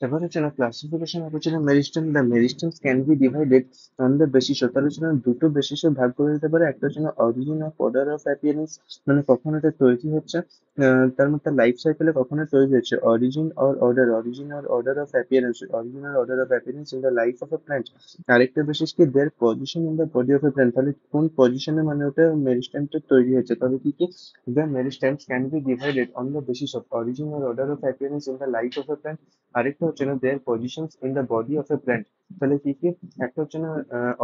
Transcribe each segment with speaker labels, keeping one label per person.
Speaker 1: তারপর হচ্ছে না ক্লাসিফিকেশন হচ্ছে না meristem. The meristems can be divided on the basis of, তাহলে হচ্ছে না দুটো বেসিসে ভাগ করে দিতে পারে। একটা হচ্ছে না origin of order of appearance, মানে কখন এটা তৈরি হচ্ছে, তার মধ্যে লাইফ সাইকেলে কখনো তৈরি হচ্ছে। Origin or order of appearance, origin or order of appearance in the life of a plant. আরেকটা বেসিস কি দেয়ার position in the body of a plant, তাহলে কোন পজিশনে মানে ওটা মেরিস্টেমটা তৈরি হচ্ছে। তাহলে কি কি, the meristems can be divided on the basis of origin or order of appearance in the life of a plant. আরেকটা হচ্ছে না their positions in the body of a plant. তাহলে কি কি, একটা হচ্ছে না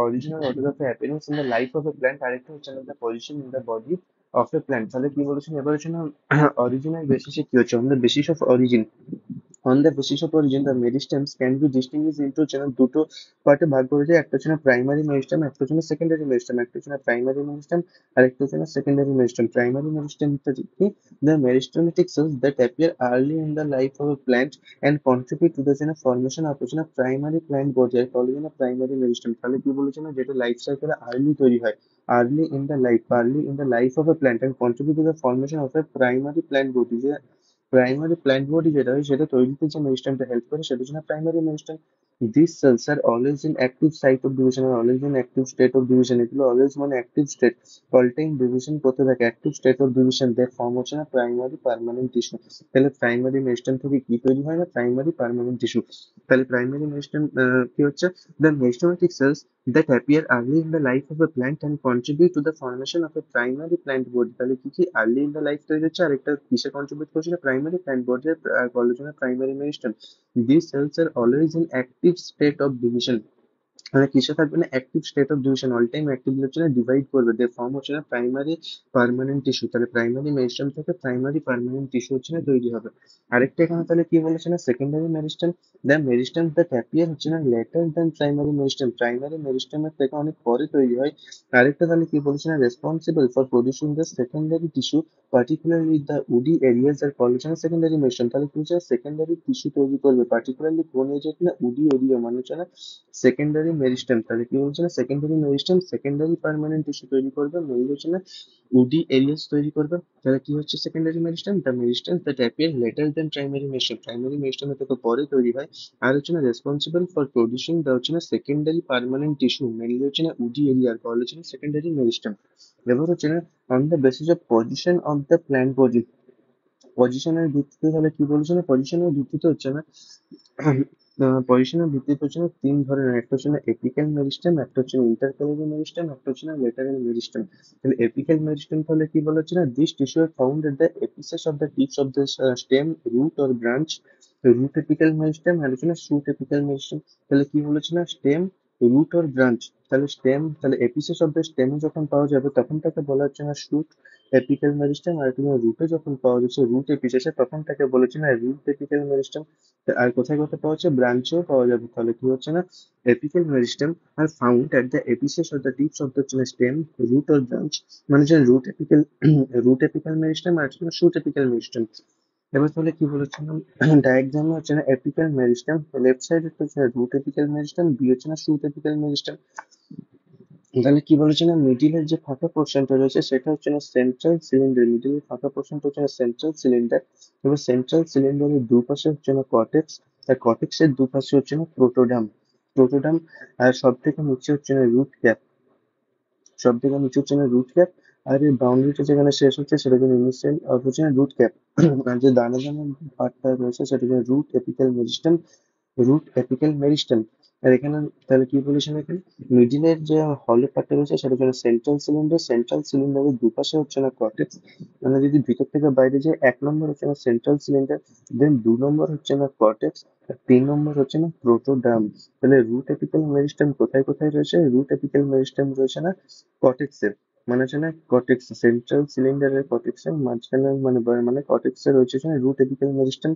Speaker 1: original order of appearance in the life of a plant, আরেকটা হচ্ছে না the position in the body of a plant. তাহলে কি বলেছেন এবার হচ্ছে না অরিজিনাল বেসিসে কি হচ্ছে, on the basis of origin. On the basis of origin the meristems can be distinguish into হচ্ছে না দুটো পার্টে ভাগ করে যায়। একটা হচ্ছে না প্রাইমারি মেরিস্টেম, একটা হচ্ছে না সেকেন্ডারি মেরিস্টেম। একটা হচ্ছে না প্রাইমারি মেরিস্টেম আর একটা হচ্ছে না সেকেন্ডারি মেরিস্টেম। প্রাইমারি মেরিস্টেম হচ্ছে কি, the meristematic cells that appear early in the life of a plant and contribute to the formation of primary plant body আর বলে না প্রাইমারি মেরিস্টেম। তাহলে কি বলেছে না, যেটা লাইফ সাইকেলে আর্লি তৈরি হয়, early in the life of a plant and contribute to the formation of a primary plant body। যে প্রাইমারি প্ল্যান্ট বডি যেটা হয় সেটা তৈরিতে যে মেরিস্টেমটা হেল্প করে সেটা হচ্ছে না primary meristem. This cells are always in active site of division are always in active state of division. এগুলো অলওয়েজ মানে active state, all time division করতে থাকে, অ্যাক্টিভ স্টেট অফ ডিভিশন দের ফর্ম হচ্ছে না প্রাইমারি পার্মানেন্ট টিস্যু। তাহলে primary meristem থেকে কি তৈরি হয় না, প্রাইমারি পার্মানেন্ট টিস্যু। তাহলে প্রাইমারি মেরিস্টেম কি হচ্ছে, the meristematic cells that appear early in the life of a plant and contribute to the formation of a primary plant body। তাহলে কি কি early in the life তৈরি হচ্ছে, আর একটা কিসে কন্ট্রিবিউট করছে না প্রাইমারি প্ল্যান্ট বডি কলেজনে primary meristem. These cells are always in active state of division, মানে কিসে থাকবে না active state of division, all time active হচ্ছে না ডিভাইড করবে, দে ফর্ম হচ্ছে না প্রাইমারি পার্মানেন্ট টিস্যু। তাহলে প্রাইমারি মেরিস্টেম থেকে প্রাইমারি পার্মানেন্ট টিস্যু হচ্ছে না তৈরি হবে। আরেকটা এখানে তাহলে কি বলেছে না secondary meristem, the meristem that appear হচ্ছে না later than primary meristem, primary মেরিস্টেমের থেকে অনেক পরে তৈরি হয়। আরেকটা তাহলে কি বলেছে না responsible for producing the secondary tissue particularly the woody areas are called secondary meristem. তাহলে কি হচ্ছে সেকেন্ডারি টিস্যু তৈরি করবে পার্টিকুলারলি কোন এরিয়া কিনা উডি এরিয়া, মানে হচ্ছে না সেকেন্ডারি মেরিস্টেম। তাহলে কি বলছে না secondary meristem secondary permanent tissue তৈরি করবে, মেইল হচ্ছে না উডি এরিয়াস তৈরি করবে। তাহলে কি হচ্ছে secondary meristem, the meristem that appear later than primary meristem, primary মেরিস্টেমের থেকে পরে তৈরি হয়। আর হচ্ছে না রেসপন্সিবল ফর প্রডিউসিং দা হচ্ছে না সেকেন্ডারি পার্মানেন্ট টিস্যু, মেইনলি হচ্ছে না উডি এরিয়ার কল হচ্ছে না সেকেন্ডারি মেরিস্টেম। এবার হচ্ছে না on the basis of position of the plant body, পজিশনের ভিত্তিতে তাহলে কি বলছে না পজিশনের ভিত্তিতে হচ্ছে না পজিশনের ভিত্তিতে হচ্ছে না তিন ধরনের, একটা হচ্ছে না এপিক্যাল মেরিস্টেম, একটা হচ্ছে না ইন্টারক্যালারি মেরিস্টেম, একটা হচ্ছে না লেটারাল মেরিস্টেম। তাহলে এপিক্যাল মেরিস্টেম তাহলে কি বলা হচ্ছে না, this tissue are found at the apices of the tips of the stem, root or branch. Root apical meristem আর হচ্ছে না শুট এপিক্যাল মেরিস্টেম। তাহলে কি বলেছে না স্টেম, রুট অর ব্রাঞ্চ। তাহলে স্টেম, তাহলে এপিসেস অফ দ্য স্টেম যখন পাওয়া যাবে তখন তাকে বলা হচ্ছে না শুট এপিক্যাল মেরিস্টেম, আর তুমি রুটে যখন পাওয়া যাচ্ছে রুট এপিসেসে তখন তাকে বলেছে না রুট এপিক্যাল মেরিস্টেম। আর কোথায় কোথায় পাওয়া যাচ্ছে ব্রাঞ্চেও পাওয়া যাবে। তাহলে কি হচ্ছে না apical meristem are found at the apices of the tips of the stem, root or branch, মানে হচ্ছে root apical, root apical meristem আর শুট এপিক্যাল মেরিস্টেম। এবার তাহলে কি বলেছিলাম ডায়াগ্রামে হচ্ছে না এপিক্যাল মেরিস্টেম, লেফট সাইড হচ্ছে রুট এপিক্যাল মেরিস্টেম, বি হচ্ছে না শুট এপিক্যাল মেরিস্টেম। তাহলে কি বলেছে না মিডিলের যে ফাঁকা পোর্শনটা রয়েছে সেটা হচ্ছে না সেন্ট্রাল সিলিন্ডার, মিডিলের ফাঁকা পোর্শনটা হচ্ছে না সেন্ট্রাল সিলিন্ডার। এবার সেন্ট্রাল সিলিন্ডারের দুপাশে হচ্ছে না কর্টেক্স, আর কর্টেক্সের দুপাশে হচ্ছে না প্রোটোডাম, প্রোটোডাম। আর সব থেকে নিচে হচ্ছে না রুট ক্যাপ, সব থেকে নিচে হচ্ছে না রুট ক্যাপ। আর এর বাউন্ডারিটা যেখানে শেষ হচ্ছে সেটা হচ্ছে ইনিশিয়াল হচ্ছে না রুট ক্যাপ। আর যে দানা দানা পার্টটা রয়েছে সেটা হচ্ছে root apical meristem, root apical meristem. আর এখানে তাহলে কি বলেছেন এখানে মিডিলের যে হলো পার্টটা রয়েছে সেটা হচ্ছে সেন্ট্রাল সিলিন্ডার, সেন্ট্রাল সিলিন্ডারের দুপাশে হচ্ছে না কর্টেক্স। মানে যদি ভিতর থেকে বাইরে যায় এক নম্বর হচ্ছে না সেন্ট্রাল সিলিন্ডার, দেন দু নম্বর হচ্ছে না কর্টেক্স, আর তিন নম্বর হচ্ছে না প্রোটোডার্ম। তাহলে রুট এপিক্যাল মেরিস্টেম কোথায় কোথায় রয়েছে, রুট এপিক্যাল মেরিস্টেম রয়েছে না কর্টেক্সে, মানে হচ্ছে না কর্টেক্স সেন্ট্রাল সিলিন্ডারের কর্টেক্সের মাঝখানে মানে মানে কর্টেক্সে রয়েছে রুট এপিক্যাল মেরিস্টেম।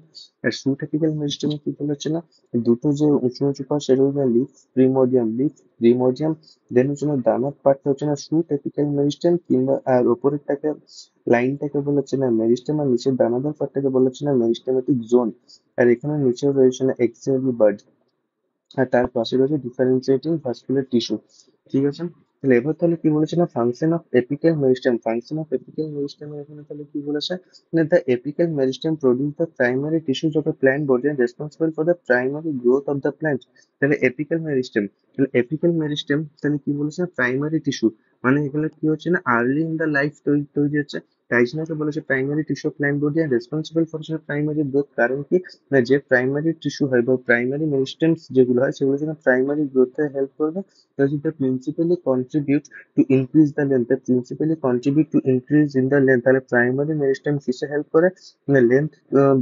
Speaker 1: আর শুট এপিক্যাল মেরিস্টেমে কি বলেছে না দুটো যে উঁচু উঁচু পাশ সেটা হচ্ছে লিফ প্রিমোডিয়াম, লিফ প্রিমোডিয়াম। দেন হচ্ছে না দানার পার্টটা হচ্ছে না শুট এপিক্যাল মেরিস্টেম, কিংবা আর ওপরেরটাকে লাইনটাকে বলেছে না মেরিস্টেম, আর নিচের দানাদার পার্টটাকে বলেছে না মেরিস্টেমেটিক জোন। আর এখানে নিচেও রয়েছে না এক্সিলারি বাড, আর তার পাশে রয়েছে ডিফারেন্সিয়েটিং ভাস্কুলার টিস্যু। ঠিক আছে। তাহলে এবার তাহলে কি বলেছে না function of apical meristem, function of apical meristem এখানে তাহলে কি বলেছে না the apical meristem produce the primary tissues of a plant body and responsible for the primary growth of the plant. তাহলে এপিক্যাল মেরিস্টেম, তাহলে এপিক্যাল মেরিস্টেম তাহলে কি বলেছে প্রাইমারি টিস্যু, মানে এগুলো কি হচ্ছে না আর্লি ইন দ্য লাইফ তৈরি তৈরি হচ্ছে। তাই জন্য তো বলেছে primary tissue plant body and responsible for primary growth, কারণ কি না যে প্রাইমারি টিস্যু হয় বা প্রাইমারি মেরিস্টেমস যেগুলো হয় সেগুলো যেন প্রাইমারি গ্রোথে হেল্প করবে, does it principally contribute to increase the length, they principally contribute to increase in the length, তাহলে প্রাইমারি মেরিস্টেম কিসে হেল্প করে না লেন্থ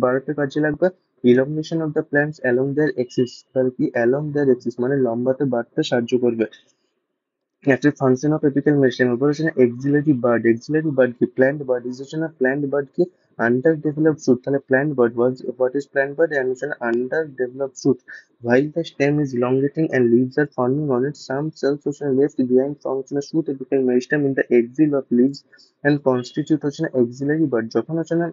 Speaker 1: বাড়াতে কাজে লাগবে, elongation of the plants along their axis, তাহলে কি along their axis মানে লম্বাতে বাড়তে সাহায্য করবে। একটা ফাংশন অফ এপিক্যাল মেরিস্টেম এরপর হচ্ছে না এক্সিলারি বার্ড, এক্সিলারি বার্ড কি প্ল্যান্ট বার্ড ইজ হচ্ছে না প্ল্যান্ট বার্ড কি আন্ডার ডেভেলপড শুট, তাহলে plant bud what is plant bud and হচ্ছে না under developed shoot, while the stem is elongating and leaves are forming on it, some cells হচ্ছে না left behind from হচ্ছে না shoot apical meristem in the axil of leaves and constitute হচ্ছে না axillary bud, যখন হচ্ছে না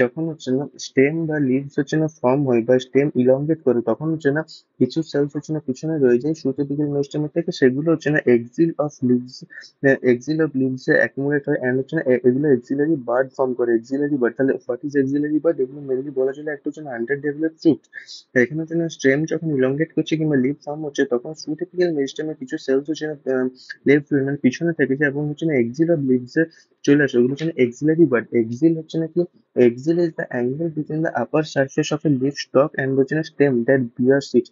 Speaker 1: যখন হচ্ছে না স্টেম বা লিভস হচ্ছে না ফর্ম হয় বা স্টেম ইলংগেট করে তখন হচ্ছে না কিছু সেলস হচ্ছে না পিছনে রয়ে যায় শুট এপিক্যাল মেরিস্টেমের থেকে, সেগুলো হচ্ছে না এক্সিল অফ লিভস এ অ্যাকুমুলেট হয় এন্ড হচ্ছে না এগুলো এক্সিলারি বার্ড ফর্ম করে, এক্সিলারি বার্ড তাহলে হোয়াট ইজ এক্সিলারি বার্ড, এগুলো মেনলি বলা চলে একটা হচ্ছে না আন্ডার ডেভেলপ শুট। এখানে হচ্ছে না স্টেম যখন ইলংগেট করছে কিংবা লিভ ফর্ম হচ্ছে তখন শুট এপিক্যাল মেরিস্টেমের কিছু সেলস হচ্ছে না লেফট মানে পিছনে থেকেছে এবং হচ্ছে না এক্সিল অফ লিভস এ চলে আসে, ওগুলো হচ্ছে না এক্সিলারি বার্ড। এক্সিল হচ্ছে না কি axil is the angle between the upper surface of a leaf stalk and the stem that bears it.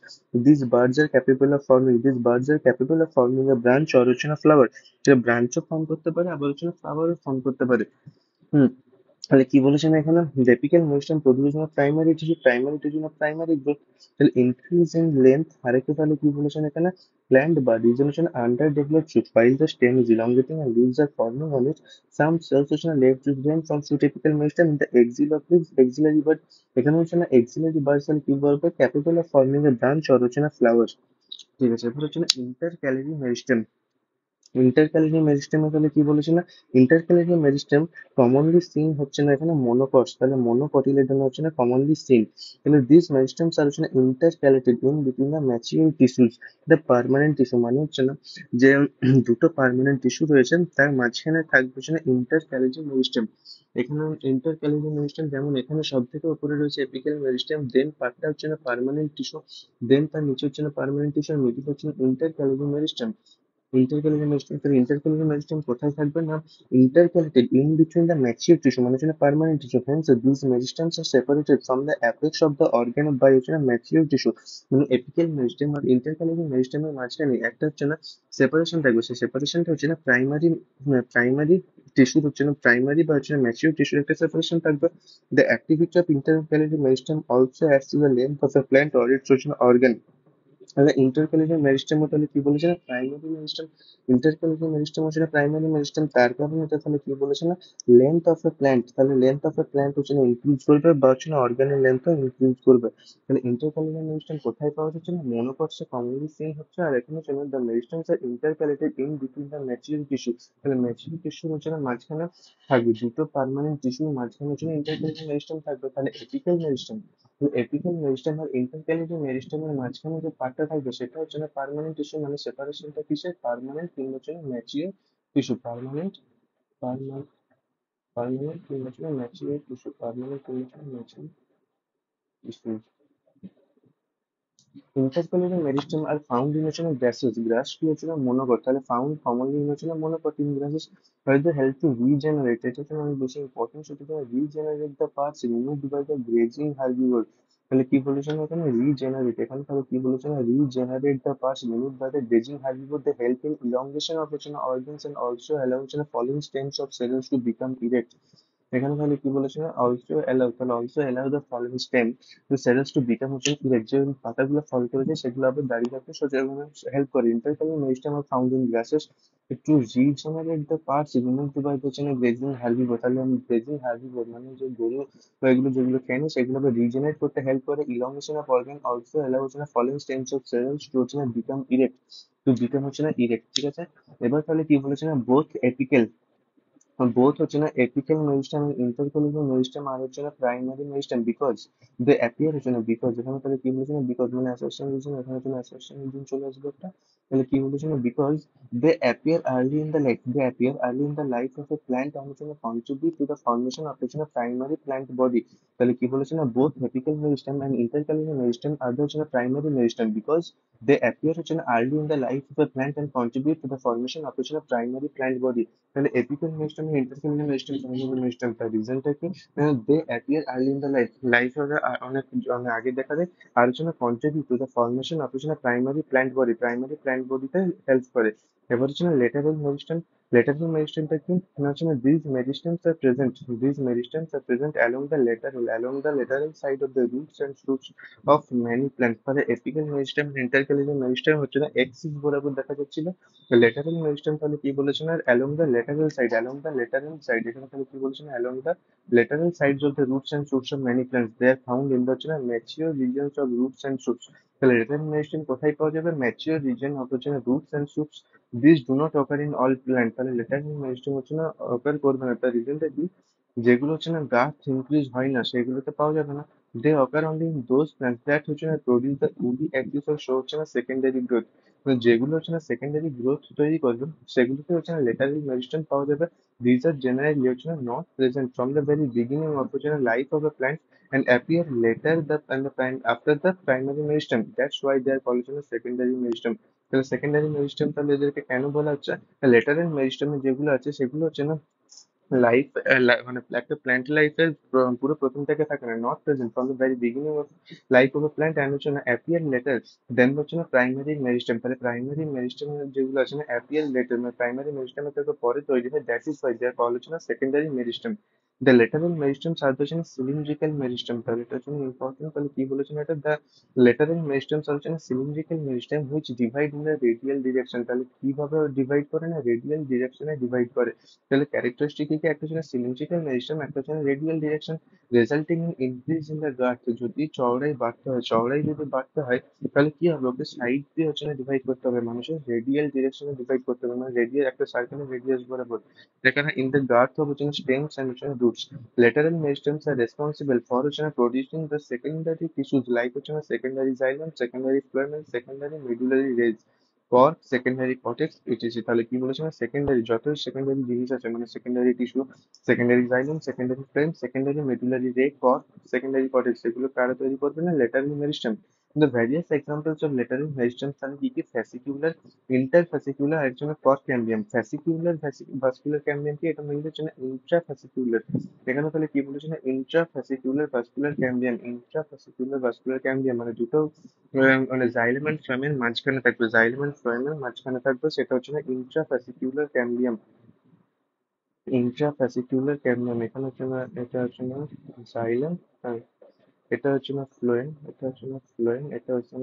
Speaker 1: These birds are capable of forming. These birds are capable of forming a branch or a flower. যেটা ব্রাঞ্চও form করতে পারে আবার হচ্ছে ফ্লাওয়ারও form করতে পারে। হুম, তাহলে কি বলেছেন এখানে apical meristem produce primary tissue না প্রাইমারি গ্রোথ, তাহলে ইনক্রিজ ইন লেন্থ আরেকটু তাহলে কি বলেছেন এখানে প্ল্যান্ট বা রিজনেশন under developed shoot while the stem is elongating and leaves are forming on it, some cells হচ্ছে না left behind from shoot apical meristem in the axil of leaves axillary bud, এখানে হচ্ছে না axillary buds তাহলে কি বলবো capable of forming a branch or হচ্ছে না flower। ঠিক আছে, এবার হচ্ছে না ইন্টারক্যালারি মেরিস্টেম, ইন্টারক্যালারি মেরিস্টেমে তাহলে কি বলেছে না ইন্টারক্যালারি মেরিস্টেম কমনলি সিন হচ্ছে না এখানে মনোকটস, তাহলে মনোকটিলেডন হচ্ছে না কমনলি সিন, তাহলে দিস মেরিস্টেমস আর হচ্ছে না intercalated in between the mature tissues, the permanent tissue মানে হচ্ছে না যে দুটো পার্মানেন্ট টিস্যু রয়েছে তার মাঝখানে থাকবে হচ্ছে না ইন্টারক্যালারি মেরিস্টেম। এখানে ইন্টারক্যালারি মেরিস্টেম যেমন এখানে সব থেকে উপরে রয়েছে এপিক্যাল মেরিস্টেম, দেন পার্টটা হচ্ছে না পার্মানেন্ট টিস্যু, দেন তার নিচে হচ্ছে না পার্মানেন্ট টিস্যু আর মিডিল হচ্ছে না ইন্টারক্যালারি মেরিস্টেম। ইন্টারক্যালারি মেরিস্টেম, তাহলে ইন্টারক্যালারি মেরিস্টেম কোথায় থাকবে না intercalated in between the mature tissue মানে হচ্ছে permanent tissue, hence this meristems are separated from the apex of the organ by হচ্ছে না ম্যাচিউর টিস্যু, মানে এপিক্যাল মেরিস্টেম আর ইন্টারক্যালারি মেরিস্টেমের মাঝখানে একটা হচ্ছে না সেপারেশন থাকবে, সেই সেপারেশনটা হচ্ছে না প্রাইমারি টিস্যুর হচ্ছে না প্রাইমারি বা হচ্ছে না ম্যাচিউর টিস্যুর একটা সেপারেশন থাকবে। The activity of ইন্টারক্যালারি meristem also ads to the length of the plant or it's হচ্ছে অর্গান। তাহলে ইন্টারক্যালারি মেরিস্টেম তাহলে কি বলেছে না প্রাইমারি মেরিস্টেম, ইন্টারক্যালারি মেরিস্টেম হচ্ছে না প্রাইমারি মেরিস্টেম, তার কারণে এটা তাহলে কি বলেছে না লেন্থ অফ এ প্ল্যান্ট, তাহলে লেন্থ অফ এ প্ল্যান্ট হচ্ছে না ইনক্রিজ করবে বা হচ্ছে না অর্গানের লেন্থও ইনক্রিজ করবে। তাহলে ইন্টারক্যালারি মেরিস্টেম কোথায় পাওয়া যাচ্ছে না মনোকটসে কমনলি সিন হচ্ছে, আর এখানে হচ্ছে না the meristems are intercalated in between the mature tissue, তাহলে ম্যাচিউর টিস্যু হচ্ছে না মাঝখানে থাকবে দুটো পার্মানেন্ট টিস্যুর মাঝখানে হচ্ছে না ইন্টারক্যালারি মেরিস্টেম থাকবে, তাহলে এপিক্যাল মেরিস্টেম, তো এপিক্যাল মেরিস্টেম আর ইন্টারক্যালারি মেরিস্টেমের মাঝখানে যে পার্টটা থাকবে সেটা হচ্ছে না পার্মানেন্ট টিস্যু, মানে সেপারেশনটা কিসের পার্মানেন্ট কিংবা হচ্ছে না ম্যাচিওর টিস্যু, পার্মানেন্ট কিংবা হচ্ছে না ম্যাচিওর টিস্যু, পার্মানেন্ট কিংবা হচ্ছে না mature tissue. Intercalary meristem are found in a gases. Grass কি হচ্ছে না monocot, তাহলে found commonly in হচ্ছে না monocot in grasses where they help to regenerate, এটা হচ্ছে অনেক বেশি ইম্পর্টেন্ট, সেটা হচ্ছে regenerate the parts removed by the grazing herbivore, তাহলে কি বলেছে না এখানে regenerate, এখানে তাহলে কি বলেছে না regenerate the parts removed by the grazing herbivore, they help in elongation of হচ্ছে না organs and also allow হচ্ছে না falling stems of cells to become erect। এখানে তাহলে কি বলেছে না অলসো অ্যালাউ, তাহলে also allow the falling stem to সেরেস টু বিকাম হচ্ছে ইরেক্ট, যে পাতাগুলো ফল করেছে সেগুলো আবার দাঁড়িয়ে থাকতে সোজা হেল্প করে। Intercalary meristem are found in grasses একটু regenerate the parts removed by হচ্ছে না গ্রেজিং হার্বিভোর, তাহলে আমি গ্রেজিং হার্বিভোর মানে যে গরু বা এগুলো যেগুলো খেয়ে নেয় সেগুলোকে রিজেনারেট করতে হেল্প করে। Elongation of organ also allow হচ্ছে না falling stems of cells to হচ্ছে না বিকাম ইরেক্ট, টু বিকাম হচ্ছে না ইরেক্ট। ঠিক আছে, এবার তাহলে কি বলেছে না বোথ এপিক্যাল both হচ্ছে না apical মেরিস্টেম এবং intercollinear মেরিস্টেম আর হচ্ছে না primary meristem because they appear হচ্ছে না বিকজ এখানে তাহলে কি বলেছে না বিকজ মানে অ্যাসোসিয়েশন রিজন এখানে হচ্ছে না অ্যাসোসিয়েশন রিজন চলে আসবে একটা তাহলে কি বলেছে না because they appear early in the life they appear early in the life of a plant and হচ্ছে না contribute to the formation of হচ্ছে না প্রাইমারি প্ল্যান্ট বডি তাহলে কি বলেছে না both apical meristem and intercollinear meristem আর হচ্ছে না primary meristem because they appear হচ্ছে না early in the life of a plant and contribute to the formation of হচ্ছে না প্রাইমারি প্ল্যান্ট বডি তাহলে এপিক্যাল মেরিস্টেম এবং ইন্টারক্যালিয়ার মেরিস্টেম প্রাইমারি মেরিস্টেম তার রিজনটা কি they appear early in the life life অনেক অনেক আগে দেখা যায় আর হচ্ছে না contribute to the formation of হচ্ছে না প্রাইমারি প্ল্যান্ট বডিতে হেল্প করে এবার হচ্ছে না লেটারাল মেরিস্টেমটা কি না হচ্ছে না these meristems are present along the lateral side of the roots and shoots of many plants ফলে এপিক্যাল মেরিস্টেম ইন্টারক্যালিয়ার মেরিস্টেম হচ্ছে না এক্সিস বরাবর দেখা যাচ্ছিল ল্যাটারাল মেরিস্টেম তাহলে কি বলেছেন আর along the lateral side এখানে তাহলে কি বলেছেন along the lateral sides of the roots and shoots of many plants they are found in the হচ্ছে না mature regions of roots and shoots তাহলে ল্যাটারাল মেরিস্টেম কোথায় পাওয়া যাবে ম্যাচিওর রিজন অফ হচ্ছে না roots and shoots these do not occur in all plants তাহলে lateral meristem হচ্ছে না occur করবে না তার রিজনটা কি যেগুলো হচ্ছে না গাছ ইনক্রিজ হয় না সেগুলোতে পাওয়া যাবে না they occur only in those plants that হচ্ছে না produce the woody axis or show হচ্ছে না সেকেন্ডারি গ্রোথ যেগুলো হচ্ছে না সেকেন্ডারি গ্রোথ তৈরি করবে সেগুলোতে হচ্ছে না লেটারাল মেরিস্টেম পাওয়া যাবে দিজ আর জেনারেলি হচ্ছে না not present from the very beginning of হচ্ছে না life of a plant and appear later the and the prime after the primary meristem that's why they are called হচ্ছে না secondary meristem তাহলে secondary meristem তাহলে এদেরকে কেন বলা হচ্ছে লেটারাল মেরিস্টেমে যেগুলো আছে সেগুলো হচ্ছে না লাইফ মানে একটা প্ল্যান্ট লাইফের পুরো প্রথম থেকে থাকে না not present from the very beginning of life of a plant and হচ্ছে না অ্যাপিয়ার লেটার দেন হচ্ছে না প্রাইমারি মেরিস্টেম তাহলে প্রাইমারি মেরিস্টেম যেগুলো আছে না অ্যাপিয়ার লেটার মানে প্রাইমারি মেরিস্টেমের থেকে পরে তৈরি হয় that is why they're call হচ্ছে না secondary meristem the lateral meristem আর হচ্ছে না সিলিন্ড্রিক্যাল মেরিস্টেম তাহলে এটা হচ্ছে ইম্পর্টেন্ট তাহলে কি বলেছেন এটা দ্য লেটারাল মেরিস্টেম হচ্ছে না cylindrical meristem which divide in the radial direction তাহলে কিভাবে ডিভাইড করে না রেডিয়াল ডিরেকশনে ডিভাইড করে তাহলে ক্যারেক্টারিস্টিক কি একটা হচ্ছে সিলিন্ড্রিক্যাল মেরিস্টেম একটা হচ্ছে radial direction resulting in increase in the girth যদি চওড়াই যদি বাড়তে হয় তাহলে কি হবে ওকে সাইড দিয়ে হচ্ছে না ডিভাইড করতে হবে মানুষের রেডিয়াল ডিরেকশনে ডিভাইড করতে হবে মানে রেডিয়াল একটা সার্কেলের রেডিয়াস বরাবর যেখানে ইন দ্য গার্থ of হচ্ছে স্টেমস এন্ড হচ্ছে roots lateral meristems are responsible for হচ্ছে না producing the secondary tissues like হচ্ছে না secondary xylem secondary phloem and secondary medullary rays cork secondary cortex etc তাহলে কি বলেছে না সেকেন্ডারি যত সেকেন্ডারি জিনিস আছে মানে secondary tissue secondary জাইলাম secondary frame secondary medullary রে কর্ক সেকেন্ডারি কর্টেক্স এগুলো কারা তৈরি করবে না lateral meristem the various examples of lateral meristems are কি কি fascicular interfascicular আর হচ্ছে না cork cambium fascicular vascular cambium কি এটা মিলছে হচ্ছে না intrafascicular এখানে তাহলে কি বলেছে না intrafascicular vascular cambium মানে দুটো মানে জাইলেম এন্ড ফ্লোএমের মাঝখানে থাকবে সেটা হচ্ছে না ইন্ট্রাফ্যাসিকুলার ক্যামবিয়াম এখানে হচ্ছে না এটা হচ্ছে না জাইলেম এটা হচ্ছে না ফ্লোয়েম এটা হচ্ছে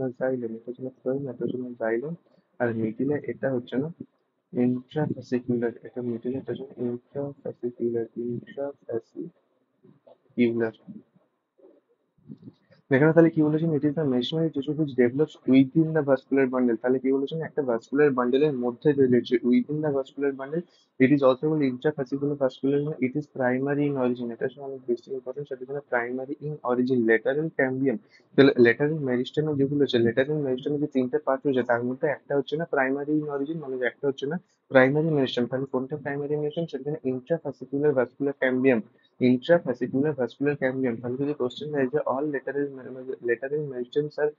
Speaker 1: না জাইলেম এটা হচ্ছে না ফ্লোয়েম এটা হচ্ছে না জাইলেম আর মিডিলে এটা হচ্ছে না ইন্ট্রাফ্যাসিকুলার এটা মিডিলে এটা হচ্ছে ইন্ট্রাফ্যাসিকুলার এখানে তাহলে কি বলেছেন it is the machinery tissue which develops within the vascular bundle তাহলে কি বলেছেন একটা ভাস্কুলার বান্ডেলের মধ্যে রয়েছে within the vascular bundle it is also called intrafascicular vascular it is primary in origin এটা হচ্ছে অনেক বেশি ইম্পর্টেন্ট সেটা হচ্ছে primary in origin lateral cambium তাহলে লেটারাল মেরিস্টেমে যেগুলো আছে লেটারাল মেরিস্টেমে যে তিনটে পার্ট রয়েছে তার মধ্যে একটা হচ্ছে না প্রাইমারি ইন অরিজিন মানে একটা হচ্ছে না প্রাইমারি মেরিস্টেম তাহলে কোনটা প্রাইমারি মেরিস্টেম সেটা ইন্ট্রাফ্যাসিকুলার ভাস্কুলার ক্যাম্বিয়াম intrafascicular ganglion তাহলে যদি কোশ্চেন দেয় যে all lateral meristems are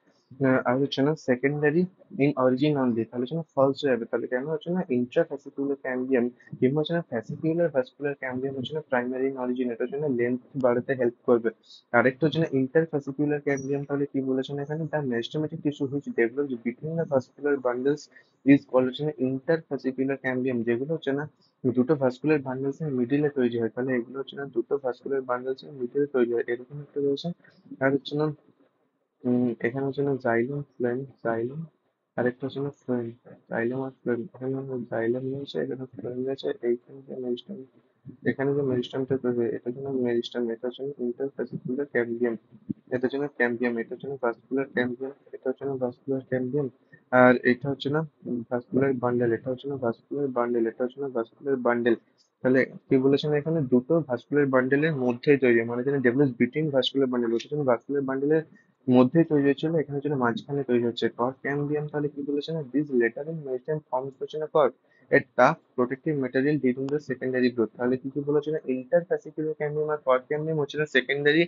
Speaker 1: হচ্ছে না secondary in origin only তাহলে হচ্ছে না false হয়ে যাবে তাহলে কেন হচ্ছে না intrafascicular ganglion কিংবা হচ্ছে না fascicular vascular ganglion হচ্ছে না primary in origin এটা হচ্ছে না লেন্থ বাড়াতে হেল্প করবে আরেকটা হচ্ছে না interfascicular ganglion তাহলে কি বলেছেন এখানে the meristematic tissue which develops between the vascular bundles is called হচ্ছে না interfascicular ganglion যেগুলো হচ্ছে না দুটো ভাস্কুলার বান্ডলস এর মিডিলে তৈরি হয় তাহলে এগুলো হচ্ছে না দুটো ভাস্কুলার বান্ডলস এর মিডিলে তৈরি হয় এরকম একটা রয়েছে আর হচ্ছে না এখানে হচ্ছে না জাইলম আরেকটা হচ্ছে না ফ্লোয়েম জাইলম আর ফ্লোয়েম এখানে জাইলম রয়েছে এখানে ফ্লোয়েম রয়েছে এইখানে যে মেরিস্টেম এখানে যে মেরিস্টেমটা তৈরি হয় এটা হচ্ছে না মেরিস্টেম এটা হচ্ছে না ইন্টারফ্যাসিকুলার ক্যাম্বিয়াম এটা হচ্ছে না ক্যাম্বিয়াম এটা হচ্ছে না ভাস্কুলার ক্যাম্বিয়াম এটা হচ্ছে না ভাস্কুলার ক্যাম্বিয়াম আর এটা হচ্ছে না ভাস্কুলার বান্ডেল এটা হচ্ছে না ভাস্কুলার বান্ডেল এটা হচ্ছে না ভাস্কুলার বান্ডেল তাহলে কি বলেছেন এখানে দুটো ভাস্কুলার বান্ডেলের মধ্যেই তৈরি, মানে যেন ডেভেলপস বিটুইন ভাস্কুলার বান্ডেল, ওটা যেন ভাস্কুলার বান্ডেলের মধ্যেই তৈরি হচ্ছিল, এখানে যেন মাঝখানে তৈরি হচ্ছে কর্ক ক্যাম্বিয়াম। তাহলে কি বলেছেন, দিস লেটারাল মেরিস্টেম ফর্মস হচ্ছে না cork a tough protective material during the secondary growth. তাহলে কি কি বলেছিল, ইন্টারফ্যাসিকুলার ক্যাম্বিয়াম আর কর্ক ক্যাম্বিয়াম হচ্ছে না সেকেন্ডারি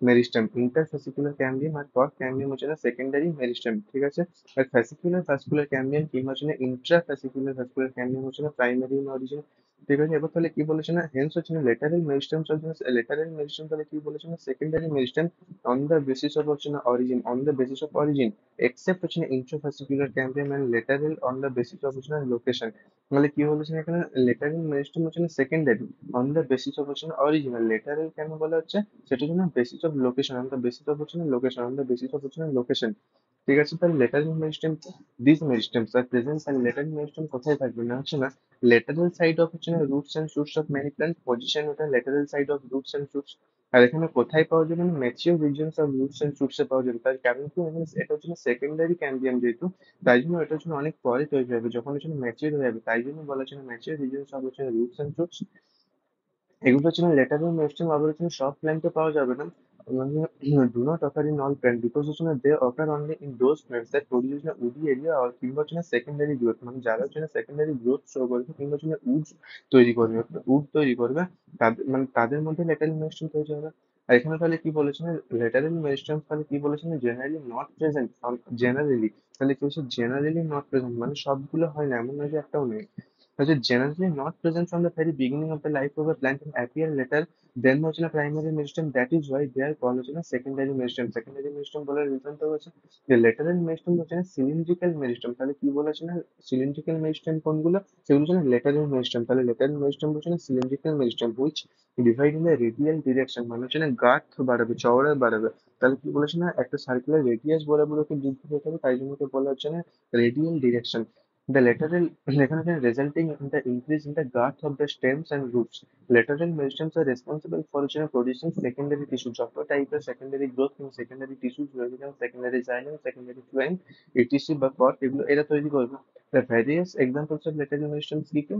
Speaker 1: মেরিস্টেম, ইন্টারফ্যাসিকুলার ক্যাম্বিয়াম আর কর্ক ক্যাম্বিয়াম হচ্ছে না সেকেন্ডারি মেরিস্টেম, ঠিক আছে। আর ফ্যাসিকুলার ভাস্কুলার ক্যাম্বিয়াম কিংবা হচ্ছে না ইন্ট্রাফ্যাসিকুলার ভাস্কুলার ক্যাম্বিয়াম হচ্ছে না প্রাইমারি ইন অরিজিন। ঠিক আছে, এবার তাহলে কি বলেছে না, হেন্স হচ্ছে না লেটারাল মেরিস্টেম হচ্ছে না লেটারাল মেরিস্টেম, তাহলে কি বলেছে না secondary meristem on the basis of হচ্ছে না origin, on the basis of origin except হচ্ছে না intrafascicular cambium and lateral on the basis of হচ্ছে না লোকেশন। তাহলে কি বলেছে না এখানে, লেটারাল মেরিস্টেম হচ্ছে না secondary on the basis of হচ্ছে না অরিজিন, লেটারাল কেন বলা হচ্ছে, সেটা হচ্ছে না basis of location, on the basis of হচ্ছে না location, on the basis of হচ্ছে না লোকেশন। ঠিক আছে, তাহলে lateral meristem, this meristems are presence, আর লেটারাল মেরিস্টেম কোথায় থাকবে না হচ্ছে না লেটারাল সাইড অফ হচ্ছে না roots and shoots of many plant, position ওটা lateral side of roots and shoots. আর এখানে কোথায় পাওয়া যাবে না, mature regions of roots and shoots এ পাওয়া যাবে, তার কারণ কি, এখানে এটা হচ্ছে না সেকেন্ডারি ক্যাম্বিয়াম যেহেতু, তাই জন্য এটা হচ্ছে না অনেক পরে তৈরি হবে, যখন হচ্ছে ম্যাচিওর হয়ে যাবে, তাই জন্য বলা হচ্ছে না ম্যাচিওর রিজিয়নস অফ হচ্ছে রুটস এন্ড শুটস। এগুলো হচ্ছে না লেটারাল মেরিস্টেম আবার হচ্ছে না সব প্ল্যান্টে পাওয়া যাবে না, মানে do not occur in all plant because হচ্ছে না they occur only in those plants that produce না উডি এরিয়া আর কিংবা হচ্ছে না সেকেন্ডারি গ্রোথ, মানে যারা হচ্ছে না সেকেন্ডারি গ্রোথ শো করবে কিংবা হচ্ছে না উড তৈরি করবে, তাদের মানে তাদের মধ্যে লেটারাল মেরিস্টেম তৈরি হবে। আর এখানে তাহলে কি বলেছেন, লেটারাল মেরিস্টেম তাহলে কি বলেছেন, জেনারেলি নট প্রেজেন্ট, জেনারেলি, তাহলে কি হচ্ছে জেনারেলি নট প্রেজেন্ট, মানে সবগুলো হয় না, এমন নয় যে একটাও নেই, which is generally not present from the very beginning of the life of a plant and appear later than হচ্ছে না primary meristem. That is why they are called হচ্ছে না secondary meristem. Secondary meristem বলার reason টা হচ্ছে যে lateral meristem হচ্ছে না cylindrical meristem। তাহলে কি বলেছে না, cylindrical meristem কোনগুলো, সেগুলো হচ্ছে না lateral meristem। তাহলে lateral meristem হচ্ছে না cylindrical meristem which divide in the radial direction, মানে হচ্ছে না গাঢ় বাড়াবে, চওড়া বাড়াবে। তাহলে কি বলেছে না, একটা সার্কুলার রেডিয়াস বরাবর ওকে বৃদ্ধি পেতে হবে, তাই জন্য ওকে বলা হচ্ছে না রেডিয়াল ডিরেকশন। The lateral এখানে resulting in the increase in the girth of the stems and roots. Lateral meristems are responsible for producing secondary tissue. যত টাইপের secondary growth এবং secondary tissues রয়েছে, যেমন secondary xylem, secondary phloem, etc বা cork, এগুলো এরা তৈরি করবে। The various examples of lateral meristems কি কি,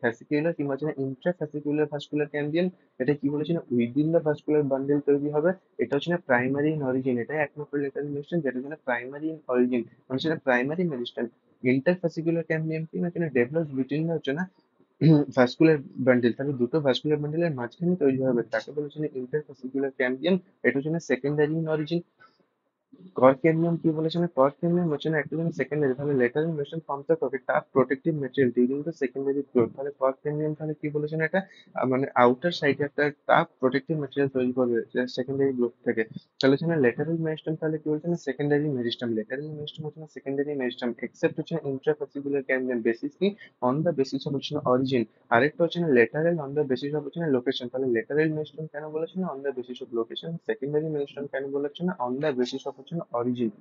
Speaker 1: fascicular কিংবা হচ্ছে intrafascicular vascular cambium, এটা কি বলেছে না উইদিন দ্য ভাস্কুলার বান্ডেল তৈরি হবে, এটা হচ্ছে না প্রাইমারি ইন অরিজিন, এটাই একমাত্র লেটারাল মেরিস্টেম যেটা হচ্ছে প্রাইমারি ইন অরিজিন, মানে সেটা প্রাইমারি মেরিস্টেম। ইন্টারফ্যাসিকুলার ক্যাম্বিয়াম কি হচ্ছে না ডেভেলপস বিটুইন হচ্ছে না ভাস্কুলার বান্ডেল, তাহলে দুটো ভাস্কুলার বান্ডেলের মাঝখানে তৈরি হবে, তাকে বলেছে না ইন্টারফ্যাসিকুলার ক্যাম্বিয়াম, এটা হচ্ছে না সেকেন্ডারি ইন অরিজিন। কর্কেনিয়াম কি বলেছে না, কর্কেনিয়াম হচ্ছে না একটা যেন সেকেন্ডারি, তাহলে lateral meristem forms a tough protective material during the secondary growth. তাহলে কর্কেনিয়াম তাহলে কি বলেছে না, এটা মানে আউটার সাইডে একটা টাফ প্রোটেক্টিভ ম্যাটেরিয়াল তৈরি করবে সেকেন্ডারি গ্রোথ থেকে। তাহলে হচ্ছে না লেটারাল মেরিস্টেম, তাহলে কি বলছে না সেকেন্ডারি মেরিস্টেম, লেটারাল মেরিস্টেম হচ্ছে না সেকেন্ডারি মেরিস্টেম এক্সেপ্ট হচ্ছে না ইন্ট্রাফ্যাসিকুলার ক্যাম্বিয়াম বেসিস কি, অন দ্য বেসিস অফ হচ্ছে না অরিজিন। আরেকটা হচ্ছে না lateral on the basis of হচ্ছে না লোকেশন। তাহলে লেটারাল মেরিস্টেম কেন বলেছে না on the basis of location, secondary meristem কেন বলেছে না অন দ্য বেসিস অফ হচ্ছে না অরিজিন।